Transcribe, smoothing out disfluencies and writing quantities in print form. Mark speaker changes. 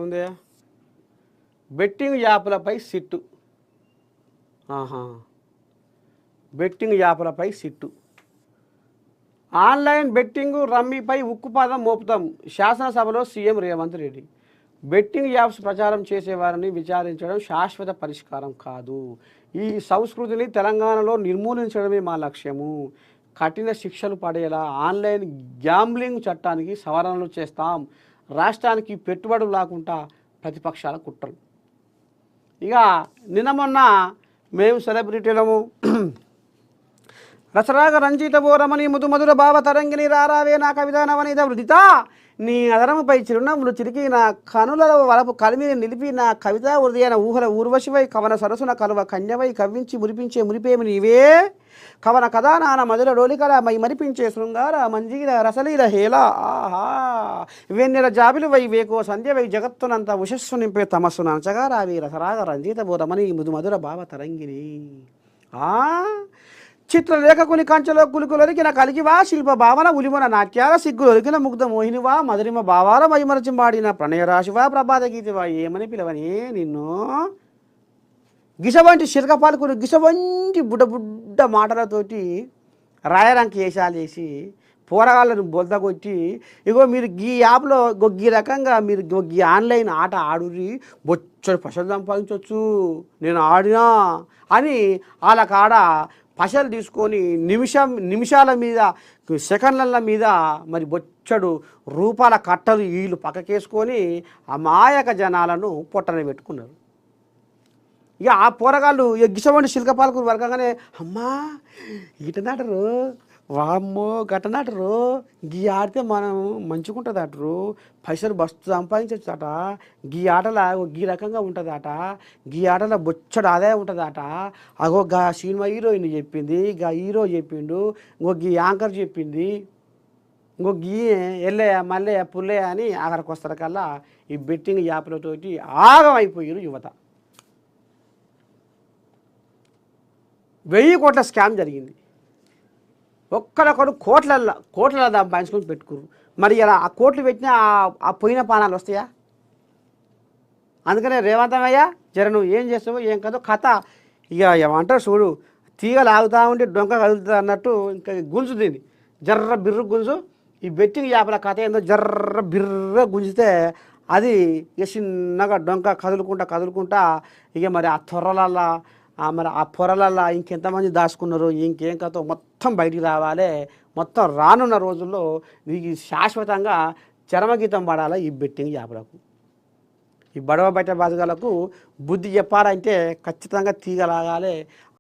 Speaker 1: ఉంది? బెట్టింగ్ యాప్లపై సిట్టు. ఆహా! బెట్టింగ్ యాప్లపై సిట్టు. ఆన్లైన్ బెట్టింగ్ రమ్మీపై ఉక్కుపాదం మోపుతాం శాసనసభలో CM Revanth Reddy. Betting apps ప్రచారం చేసేవారిని విచారించడం శాశ్వత పరిష్కారం కాదు. ఈ సంస్కృతిని తెలంగాణలో నిర్మూలించడమే మా లక్ష్యము. కఠిన శిక్షలు పడేలా ఆన్లైన్ గ్యాంబ్లింగ్ చట్టానికి సవరణలు చేస్తాం. రాష్ట్రానికి పెట్టుబడులు లేకుండా ప్రతిపక్షాల కుట్రలు. ఇక నిన్న మొన్న మేము సెలబ్రిటీలము రసరాగ రంజిత బోరమణి ముదు మధుర భావ తరంగిణి రారావే నా కవిత నవనీత వృదిత నీ అదరముపై చిరునవ్వులు చిరికి నా కనులలో వలపు కలిమిని నిలిపి నా కవిత హృదయన ఊహల ఊర్వశివై కవన సరసున కలువ కన్యవై కవ్వించి మురిపించే మురిపేమి నీవే కవన కథానాన మధుర డోలికల మై మరిపించే శృంగార మంజీర రసలీల హేళ ఆహా వెన్నెల జాబిలువై వేకో సంధ్యవై జగత్తునంత ఉషస్సు నింపే తమస్సు నంచగారావి రసరాగ రంజిత బోరమణి ముదు మధుర భావ తరంగిణి చిత్రలేఖకుని కంచెలో కులుకులొరికిన కలిగివా శిల్ప భావన ఉలిమన నాట్యాల సిగ్గులొరికిన ముగ్ధ మోహినివా మధురిమ భావాల మైమరచింబాడిన ప్రణయరాశివా ప్రభాత గీతివా ఏమని పిలవని నిన్ను గిసవంటి శిరకపాలకుని గిసవంటి బుడ్డ మాటలతోటి రాయరంకి వేషాలు వేసి పోరగాళ్ళను బొద్దగొట్టి ఇగో మీరు ఈ యాప్లో ఈ రకంగా మీరు ఈ ఆన్లైన్ ఆట ఆడురి బొచ్చడు పైసలు సంపాదించవచ్చు నేను ఆడినా అని వాళ్ళ కాడ పైసలు తీసుకొని నిమిషాల మీద సెకండ్ల మీద మరి బొచ్చడు రూపాల కట్టలు వీళ్ళు పక్కకేసుకొని ఆ మాయక జనాలను పొట్టన పెట్టుకున్నారు. ఇక ఆ పోరగాళ్ళు గిసవంటి శిల్కపాలకు వర్గంగానే అమ్మా ఈటనాటరు వామ్మో గట్టనాటరు గీ ఆడితే మనం మంచుకుంటుంది అటరు పైసలు బస్తు సంపాదించవచ్చట గీ ఆటల గీ రకంగా ఉంటుందట గీ ఆటల బొచ్చడు ఆదాయం ఉంటుందట అగో గా సినిమా హీరోయిన్ చెప్పింది గా హీరో చెప్పిండు ఇంకో గీ యాంకర్ చెప్పింది ఇంకో గీ ఎల్లయ్య మల్లయ్య పుల్లయ్య అని ఆఖరికి వస్తారు కల్లా ఈ బెట్టింగ్ యాప్లతోటి ఆగమైపోయారు యువత. 1000 కోట్ల స్కామ్ జరిగింది. ఒక్కరొకరు కోట్ల సంపాదించుకొని పెట్టుకురు. మరి ఇలా ఆ కోట్లు పెట్టినా ఆ పోయిన పానాలు వస్తాయా? అందుకనే రేవంతమయ్య జర నువ్వు ఏం చేస్తావో ఏం కదో కథ ఇక ఏమంటారు చూడు తీగలు ఆగుతూ ఉంటే డొంక కదులుతుంది అన్నట్టు ఇంకా గుంజు దీన్ని జర్ర బిర్రు గుంజు. ఈ బెట్టింగ్ యాప్ల కథ ఏందో జర్ర బిర్ర గుంజితే అది ఇక చిన్నగా డొంక కదులుకుంటా ఇక మరి ఆ త్వరలల్లా మరి ఆ పొరలల్లా ఇంకెంతమంది దాచుకున్నారు ఇంకేం కథ మొత్తం బయటికి రావాలి. మొత్తం రానున్న రోజుల్లో ఇది శాశ్వతంగా చరమగీతం పడాలి ఈ బెట్టింగ్ యాప్లకు. ఈ బడవ బయట బాజుగాలకు బుద్ధి చెప్పాలంటే ఖచ్చితంగా తీగలాగాలి.